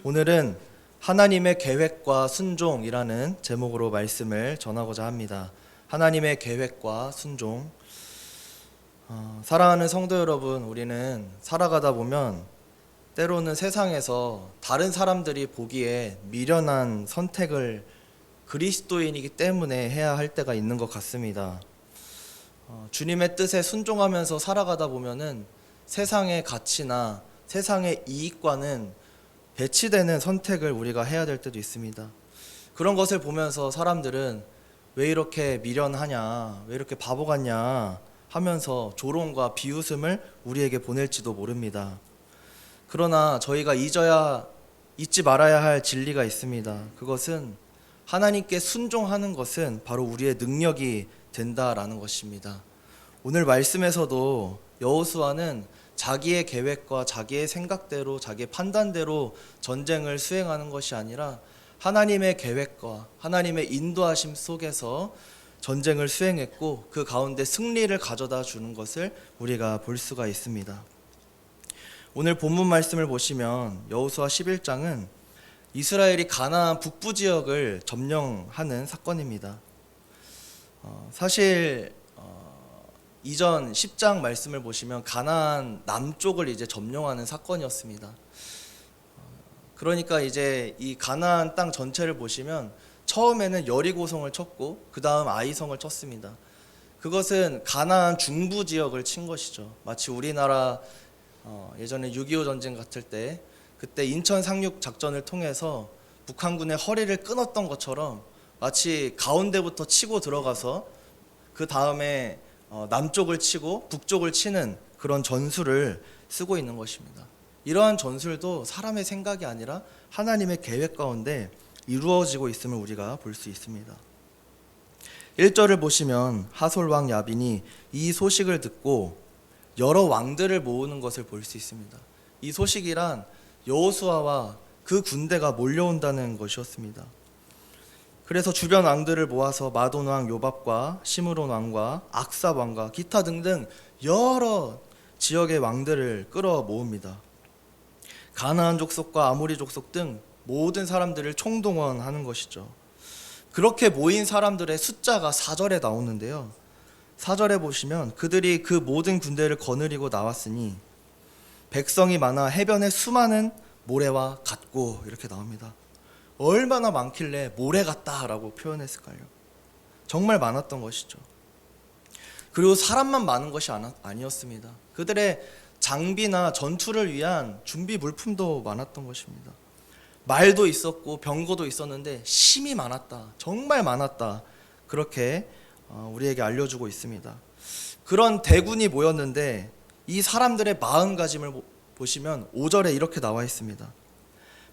오늘은 하나님의 계획과 순종이라는 제목으로 말씀을 전하고자 합니다. 하나님의 계획과 순종. 사랑하는 성도 여러분, 우리는 살아가다 보면 때로는 세상에서 다른 사람들이 보기에 미련한 선택을 그리스도인이기 때문에 해야 할 때가 있는 것 같습니다. 주님의 뜻에 순종하면서 살아가다 보면은 세상의 가치나 세상의 이익과는 배치되는 선택을 우리가 해야 될 때도 있습니다. 그런 것을 보면서 사람들은 왜 이렇게 미련하냐, 왜 이렇게 바보 같냐 하면서 조롱과 비웃음을 우리에게 보낼지도 모릅니다. 그러나 저희가 잊지 말아야 할 진리가 있습니다. 그것은 하나님께 순종하는 것은 바로 우리의 능력이 된다라는 것입니다. 오늘 말씀에서도 여호수아는 자기의 계획과 자기의 생각대로, 자기의 판단대로 전쟁을 수행하는 것이 아니라 하나님의 계획과 하나님의 인도하심 속에서 전쟁을 수행했고 그 가운데 승리를 가져다 주는 것을 우리가 볼 수가 있습니다. 오늘 본문 말씀을 보시면 여호수아 11장은 이스라엘이 가나안 북부 지역을 점령하는 사건입니다. 사실 이전 10장 말씀을 보시면 가나안 남쪽을 이제 점령하는 사건이었습니다. 그러니까 이제 이 가나안 땅 전체를 보시면 처음에는 여리고성을 쳤고 그 다음 아이성을 쳤습니다. 그것은 가나안 중부 지역을 친 것이죠. 마치 우리나라 예전에 6.25 전쟁 같을 때 그때 인천 상륙 작전을 통해서 북한군의 허리를 끊었던 것처럼 마치 가운데부터 치고 들어가서 그 다음에 남쪽을 치고 북쪽을 치는 그런 전술을 쓰고 있는 것입니다. 이러한 전술도 사람의 생각이 아니라 하나님의 계획 가운데 이루어지고 있음을 우리가 볼 수 있습니다. 1절을 보시면 하솔 왕 야빈이 이 소식을 듣고 여러 왕들을 모으는 것을 볼 수 있습니다. 이 소식이란 여호수아와 그 군대가 몰려온다는 것이었습니다. 그래서 주변 왕들을 모아서 마돈 왕 요밥과 시므론 왕과 악삽 왕과 기타 등등 여러 지역의 왕들을 끌어 모읍니다. 가나안 족속과 아모리 족속 등 모든 사람들을 총동원하는 것이죠. 그렇게 모인 사람들의 숫자가 4절에 나오는데요. 4절에 보시면 그들이 그 모든 군대를 거느리고 나왔으니 백성이 많아 해변에 수많은 모래와 같고 이렇게 나옵니다. 얼마나 많길래 모래 같다라고 표현했을까요? 정말 많았던 것이죠. 그리고 사람만 많은 것이 아니었습니다. 그들의 장비나 전투를 위한 준비 물품도 많았던 것입니다. 말도 있었고 병거도 있었는데 심이 많았다. 정말 많았다. 그렇게 우리에게 알려주고 있습니다. 그런 대군이 모였는데 이 사람들의 마음가짐을 보시면 5절에 이렇게 나와 있습니다.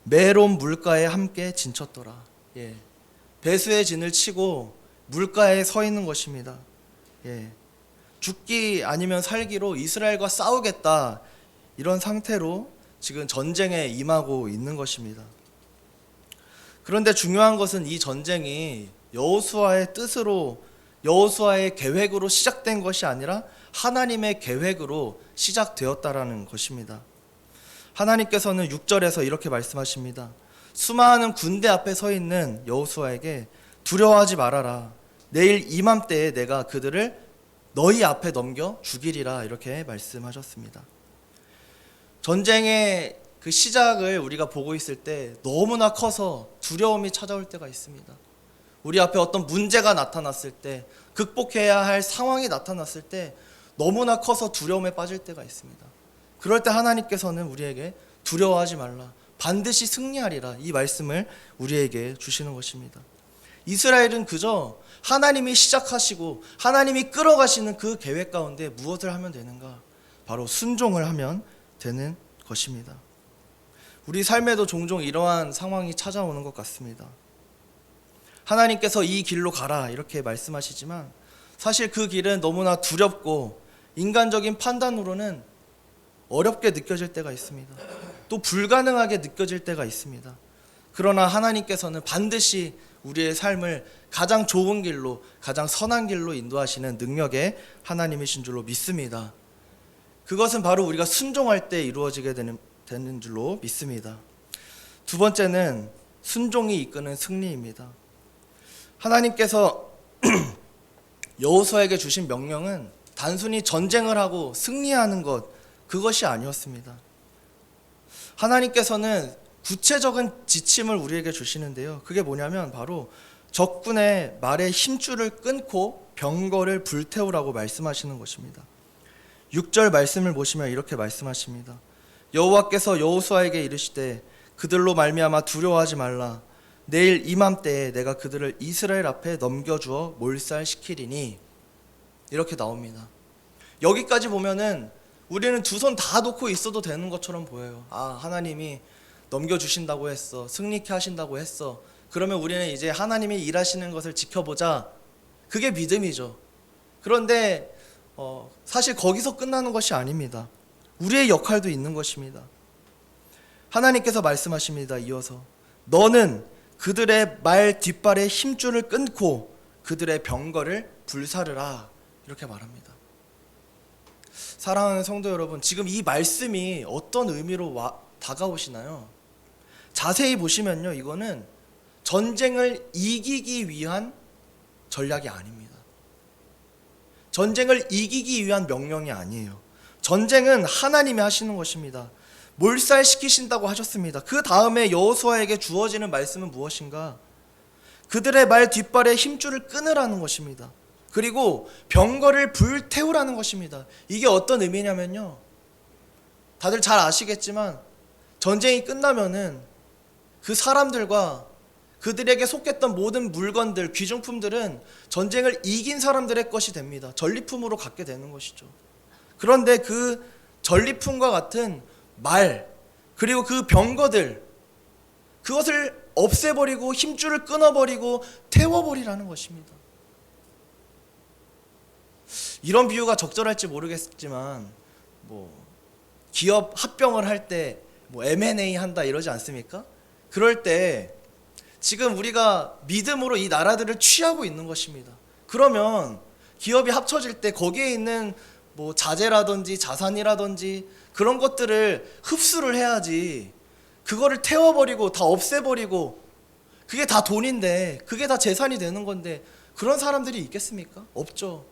메론 물가에 함께 진쳤더라. 배수의 진을 치고 물가에 서 있는 것입니다. 죽기 아니면 살기로 이스라엘과 싸우겠다. 이런 상태로 지금 전쟁에 임하고 있는 것입니다. 그런데 중요한 것은 이 전쟁이 여호수아의 뜻으로, 여호수아의 계획으로 시작된 것이 아니라 하나님의 계획으로 시작되었다라는 것입니다. 하나님께서는 6절에서 이렇게 말씀하십니다. 수많은 군대 앞에 서 있는 여호수아에게 두려워하지 말아라. 내일 이맘때에 내가 그들을 너희 앞에 넘겨 죽이리라. 이렇게 말씀하셨습니다. 전쟁의 그 시작을 우리가 보고 있을 때 너무나 커서 두려움이 찾아올 때가 있습니다. 우리 앞에 어떤 문제가 나타났을 때, 극복해야 할 상황이 나타났을 때 너무나 커서 두려움에 빠질 때가 있습니다. 그럴 때 하나님께서는 우리에게 두려워하지 말라. 반드시 승리하리라. 이 말씀을 우리에게 주시는 것입니다. 이스라엘은 그저 하나님이 시작하시고 하나님이 끌어가시는 그 계획 가운데 무엇을 하면 되는가? 바로 순종을 하면 되는 것입니다. 우리 삶에도 종종 이러한 상황이 찾아오는 것 같습니다. 하나님께서 이 길로 가라 이렇게 말씀하시지만 사실 그 길은 너무나 두렵고 인간적인 판단으로는 어렵게 느껴질 때가 있습니다. 또 불가능하게 느껴질 때가 있습니다. 그러나 하나님께서는 반드시 우리의 삶을 가장 좋은 길로, 가장 선한 길로 인도하시는 능력의 하나님이신 줄로 믿습니다. 그것은 바로 우리가 순종할 때 이루어지게 되는 줄로 믿습니다. 두 번째는 순종이 이끄는 승리입니다. 하나님께서 여호수아에게 주신 명령은 단순히 전쟁을 하고 승리하는 것, 그것이 아니었습니다. 하나님께서는 구체적인 지침을 우리에게 주시는데요. 그게 뭐냐면 바로 적군의 말의 힘줄을 끊고 병거를 불태우라고 말씀하시는 것입니다. 6절 말씀을 보시면 이렇게 말씀하십니다. 여호와께서 여호수아에게 이르시되 그들로 말미암아 두려워하지 말라. 내일 이맘때에 내가 그들을 이스라엘 앞에 넘겨주어 몰살시키리니. 이렇게 나옵니다. 여기까지 보면은 우리는 두 손 다 놓고 있어도 되는 것처럼 보여요. 아, 하나님이 넘겨주신다고 했어, 승리케 하신다고 했어, 그러면 우리는 이제 하나님이 일하시는 것을 지켜보자. 그게 믿음이죠. 그런데 사실 거기서 끝나는 것이 아닙니다. 우리의 역할도 있는 것입니다. 하나님께서 말씀하십니다. 이어서 너는 그들의 말 뒷발의 힘줄을 끊고 그들의 병거를 불사르라. 이렇게 말합니다. 사랑하는 성도 여러분, 지금 이 말씀이 어떤 의미로 다가오시나요? 자세히 보시면요, 이거는 전쟁을 이기기 위한 전략이 아닙니다. 전쟁을 이기기 위한 명령이 아니에요. 전쟁은 하나님이 하시는 것입니다. 몰살시키신다고 하셨습니다. 그 다음에 여호수아에게 주어지는 말씀은 무엇인가? 그들의 말 뒷발에 힘줄을 끊으라는 것입니다. 그리고 병거를 불태우라는 것입니다. 이게 어떤 의미냐면요, 다들 잘 아시겠지만 전쟁이 끝나면은 그 사람들과 그들에게 속했던 모든 물건들, 귀중품들은 전쟁을 이긴 사람들의 것이 됩니다. 전리품으로 갖게 되는 것이죠. 그런데 그 전리품과 같은 말, 그리고 그 병거들, 그것을 없애버리고 힘줄을 끊어버리고 태워버리라는 것입니다. 이런 비유가 적절할지 모르겠지만 기업 합병을 할 때 M&A 한다 이러지 않습니까? 그럴 때 지금 우리가 믿음으로 이 나라들을 취하고 있는 것입니다. 그러면 기업이 합쳐질 때 거기에 있는 자재라든지 자산이라든지 그런 것들을 흡수를 해야지, 그거를 태워버리고 다 없애버리고, 그게 다 돈인데, 그게 다 재산이 되는 건데 그런 사람들이 있겠습니까? 없죠.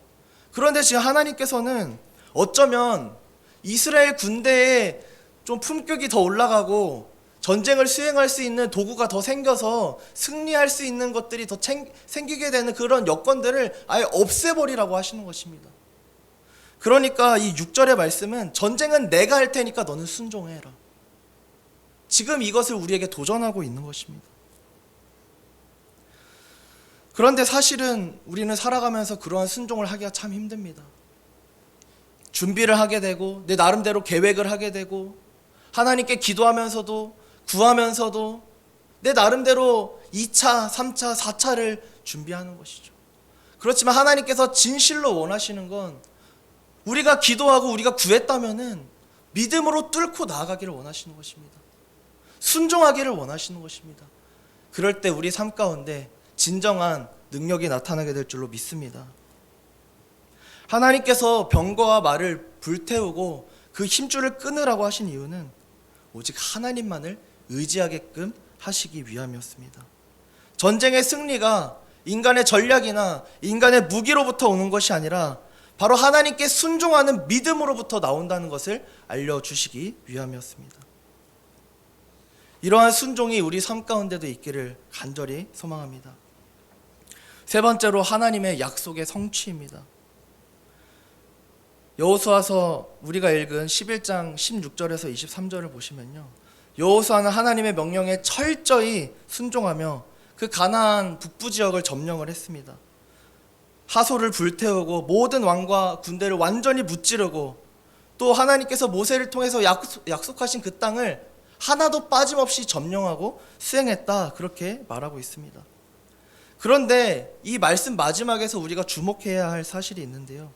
그런데 지금 하나님께서는 어쩌면 이스라엘 군대에 좀 품격이 더 올라가고 전쟁을 수행할 수 있는 도구가 더 생겨서 승리할 수 있는 것들이 더 생기게 되는 그런 여건들을 아예 없애버리라고 하시는 것입니다. 그러니까 이 6절의 말씀은 전쟁은 내가 할 테니까 너는 순종해라. 지금 이것을 우리에게 도전하고 있는 것입니다. 그런데 사실은 우리는 살아가면서 그러한 순종을 하기가 참 힘듭니다. 준비를 하게 되고 내 나름대로 계획을 하게 되고 하나님께 기도하면서도 구하면서도 내 나름대로 2차, 3차, 4차를 준비하는 것이죠. 그렇지만 하나님께서 진실로 원하시는 건 우리가 기도하고 우리가 구했다면은 믿음으로 뚫고 나아가기를 원하시는 것입니다. 순종하기를 원하시는 것입니다. 그럴 때 우리 삶 가운데 진정한 능력이 나타나게 될 줄로 믿습니다. 하나님께서 병거와 말을 불태우고 그 힘줄을 끊으라고 하신 이유는 오직 하나님만을 의지하게끔 하시기 위함이었습니다. 전쟁의 승리가 인간의 전략이나 인간의 무기로부터 오는 것이 아니라 바로 하나님께 순종하는 믿음으로부터 나온다는 것을 알려주시기 위함이었습니다. 이러한 순종이 우리 삶 가운데도 있기를 간절히 소망합니다. 세 번째로 하나님의 약속의 성취입니다. 여호수아서 우리가 읽은 11장 16절에서 23절을 보시면요, 여호수아는 하나님의 명령에 철저히 순종하며 그 가나안 북부 지역을 점령을 했습니다. 하솔을 불태우고 모든 왕과 군대를 완전히 무찌르고 또 하나님께서 모세를 통해서 약속하신 그 땅을 하나도 빠짐없이 점령하고 수행했다, 그렇게 말하고 있습니다. 그런데 이 말씀 마지막에서 우리가 주목해야 할 사실이 있는데요,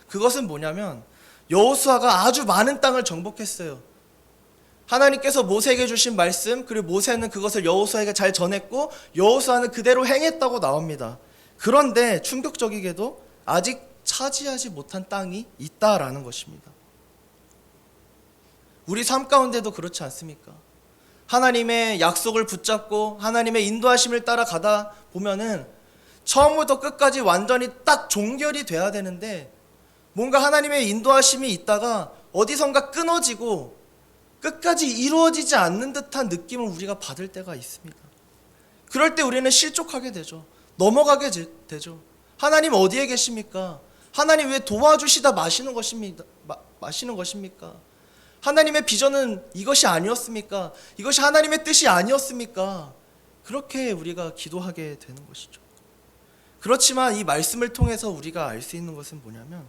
그것은 뭐냐면 여호수아가 아주 많은 땅을 정복했어요. 하나님께서 모세에게 주신 말씀, 그리고 모세는 그것을 여호수아에게 잘 전했고 여호수아는 그대로 행했다고 나옵니다. 그런데 충격적이게도 아직 차지하지 못한 땅이 있다라는 것입니다. 우리 삶 가운데도 그렇지 않습니까? 하나님의 약속을 붙잡고 하나님의 인도하심을 따라가다 보면은 처음부터 끝까지 완전히 딱 종결이 돼야 되는데 뭔가 하나님의 인도하심이 있다가 어디선가 끊어지고 끝까지 이루어지지 않는 듯한 느낌을 우리가 받을 때가 있습니다. 그럴 때 우리는 실족하게 되죠. 넘어가게 되죠. 하나님 어디에 계십니까? 하나님 왜 도와주시다 마시는 것입니까? 하나님의 비전은 이것이 아니었습니까? 이것이 하나님의 뜻이 아니었습니까? 그렇게 우리가 기도하게 되는 것이죠. 그렇지만 이 말씀을 통해서 우리가 알 수 있는 것은 뭐냐면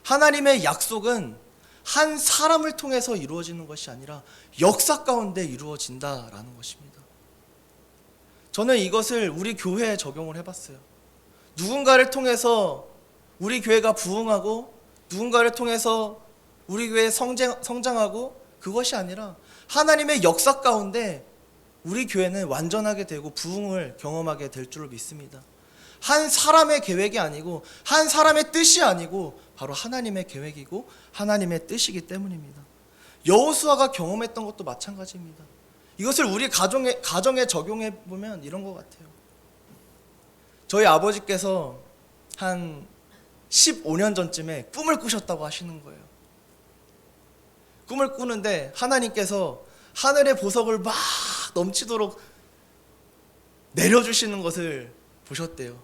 하나님의 약속은 한 사람을 통해서 이루어지는 것이 아니라 역사 가운데 이루어진다라는 것입니다. 저는 이것을 우리 교회에 적용을 해봤어요. 누군가를 통해서 우리 교회가 부흥하고 누군가를 통해서 우리 교회 성장하고 그것이 아니라 하나님의 역사 가운데 우리 교회는 완전하게 되고 부흥을 경험하게 될 줄로 믿습니다. 한 사람의 계획이 아니고 한 사람의 뜻이 아니고 바로 하나님의 계획이고 하나님의 뜻이기 때문입니다. 여호수아가 경험했던 것도 마찬가지입니다. 이것을 우리 가정에 적용해 보면 이런 것 같아요. 저희 아버지께서 한 15년 전쯤에 꿈을 꾸셨다고 하시는 거예요. 꿈을 꾸는데 하나님께서 하늘의 보석을 막 넘치도록 내려주시는 것을 보셨대요.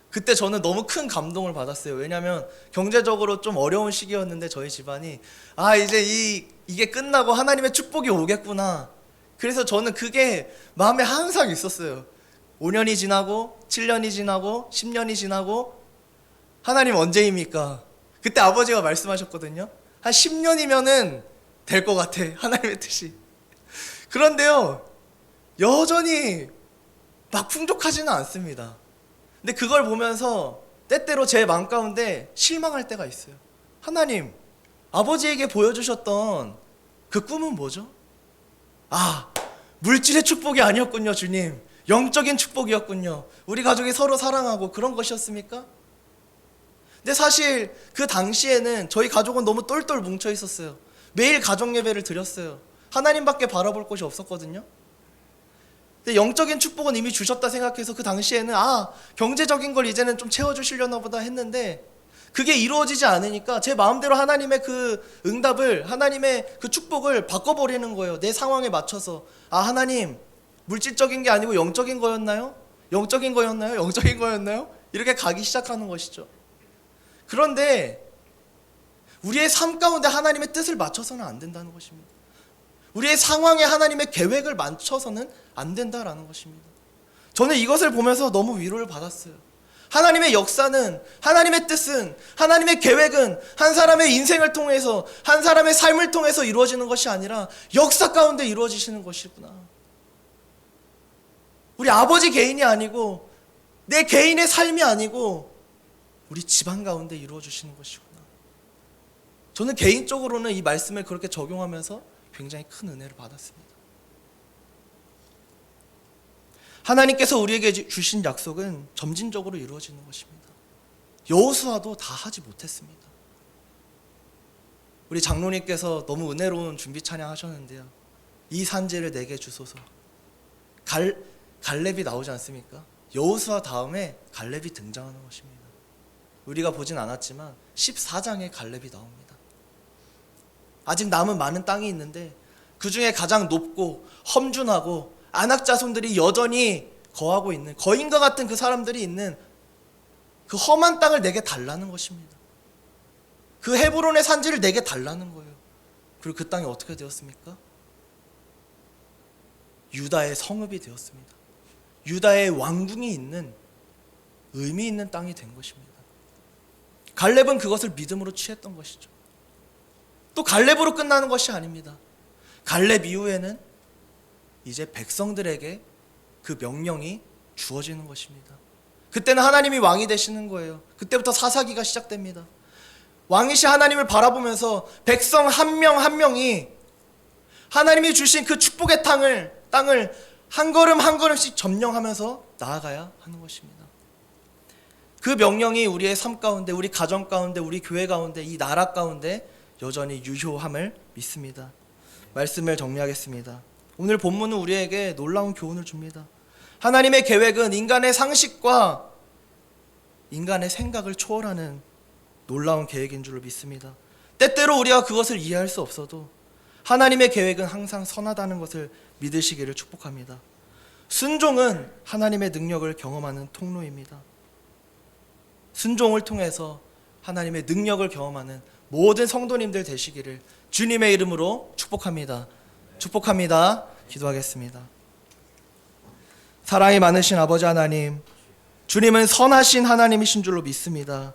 그때 저는 너무 큰 감동을 받았어요. 왜냐하면 경제적으로 좀 어려운 시기였는데 저희 집안이 이제 이게 끝나고 하나님의 축복이 오겠구나. 그래서 저는 그게 마음에 항상 있었어요. 5년이 지나고 7년이 지나고 10년이 지나고 하나님 언제입니까? 그때 아버지가 말씀하셨거든요. 한 10년이면은 될 것 같아, 하나님의 뜻이. 그런데요, 여전히 막 풍족하지는 않습니다. 근데 그걸 보면서 때때로 제 마음 가운데 실망할 때가 있어요. 하나님, 아버지에게 보여주셨던 그 꿈은 뭐죠? 물질의 축복이 아니었군요, 주님. 영적인 축복이었군요. 우리 가족이 서로 사랑하고 그런 것이었습니까? 근데 사실 그 당시에는 저희 가족은 너무 똘똘 뭉쳐 있었어요. 매일 가정 예배를 드렸어요. 하나님밖에 바라볼 곳이 없었거든요. 근데 영적인 축복은 이미 주셨다 생각해서 그 당시에는 경제적인 걸 이제는 좀 채워주시려나 보다 했는데 그게 이루어지지 않으니까 제 마음대로 하나님의 그 응답을, 하나님의 그 축복을 바꿔버리는 거예요. 내 상황에 맞춰서. 하나님, 물질적인 게 아니고 영적인 거였나요? 영적인 거였나요? 영적인 거였나요? 이렇게 가기 시작하는 것이죠. 그런데 우리의 삶 가운데 하나님의 뜻을 맞춰서는 안 된다는 것입니다. 우리의 상황에 하나님의 계획을 맞춰서는 안 된다라는 것입니다. 저는 이것을 보면서 너무 위로를 받았어요. 하나님의 역사는, 하나님의 뜻은, 하나님의 계획은 한 사람의 인생을 통해서, 한 사람의 삶을 통해서 이루어지는 것이 아니라 역사 가운데 이루어지시는 것이구나. 우리 아버지 개인이 아니고 내 개인의 삶이 아니고 우리 집안 가운데 이루어지시는 것이구나. 저는 개인적으로는 이 말씀을 그렇게 적용하면서 굉장히 큰 은혜를 받았습니다. 하나님께서 우리에게 주신 약속은 점진적으로 이루어지는 것입니다. 여호수아도 다 하지 못했습니다. 우리 장로님께서 너무 은혜로운 준비 찬양 하셨는데요. 이 산지를 내게 주소서. 갈렙이 나오지 않습니까? 여호수아 다음에 갈렙이 등장하는 것입니다. 우리가 보진 않았지만 14장에 갈렙이 나옵니다. 아직 남은 많은 땅이 있는데 그 중에 가장 높고 험준하고 안악 자손들이 여전히 거하고 있는, 거인과 같은 그 사람들이 있는 그 험한 땅을 내게 달라는 것입니다. 그 헤브론의 산지를 내게 달라는 거예요. 그리고 그 땅이 어떻게 되었습니까? 유다의 성읍이 되었습니다. 유다의 왕궁이 있는 의미 있는 땅이 된 것입니다. 갈렙은 그것을 믿음으로 취했던 것이죠. 또 갈렙으로 끝나는 것이 아닙니다. 갈렙 이후에는 이제 백성들에게 그 명령이 주어지는 것입니다. 그때는 하나님이 왕이 되시는 거예요. 그때부터 사사기가 시작됩니다. 왕이신 하나님을 바라보면서 백성 한 명 한 명이 하나님이 주신 그 축복의 땅을 한 걸음 한 걸음씩 점령하면서 나아가야 하는 것입니다. 그 명령이 우리의 삶 가운데, 우리 가정 가운데, 우리 교회 가운데, 이 나라 가운데 여전히 유효함을 믿습니다. 말씀을 정리하겠습니다. 오늘 본문은 우리에게 놀라운 교훈을 줍니다. 하나님의 계획은 인간의 상식과 인간의 생각을 초월하는 놀라운 계획인 줄로 믿습니다. 때때로 우리가 그것을 이해할 수 없어도 하나님의 계획은 항상 선하다는 것을 믿으시기를 축복합니다. 순종은 하나님의 능력을 경험하는 통로입니다. 순종을 통해서 하나님의 능력을 경험하는 모든 성도님들 되시기를 주님의 이름으로 축복합니다. 축복합니다. 기도하겠습니다. 사랑이 많으신 아버지 하나님, 주님은 선하신 하나님이신 줄로 믿습니다.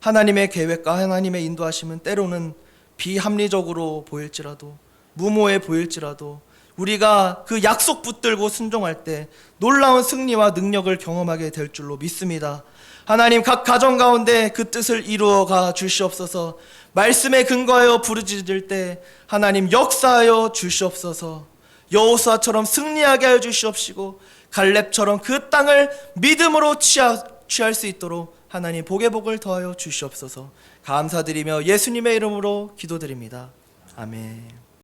하나님의 계획과 하나님의 인도하심은 때로는 비합리적으로 보일지라도, 무모해 보일지라도 우리가 그 약속 붙들고 순종할 때 놀라운 승리와 능력을 경험하게 될 줄로 믿습니다. 하나님, 각 가정 가운데 그 뜻을 이루어가 주시옵소서. 말씀에 근거하여 부르짖을 때 하나님 역사하여 주시옵소서. 여호수아처럼 승리하게 하여 주시옵시고 갈렙처럼 그 땅을 믿음으로 취할 수 있도록 하나님 복의 복을 더하여 주시옵소서. 감사드리며 예수님의 이름으로 기도드립니다. 아멘.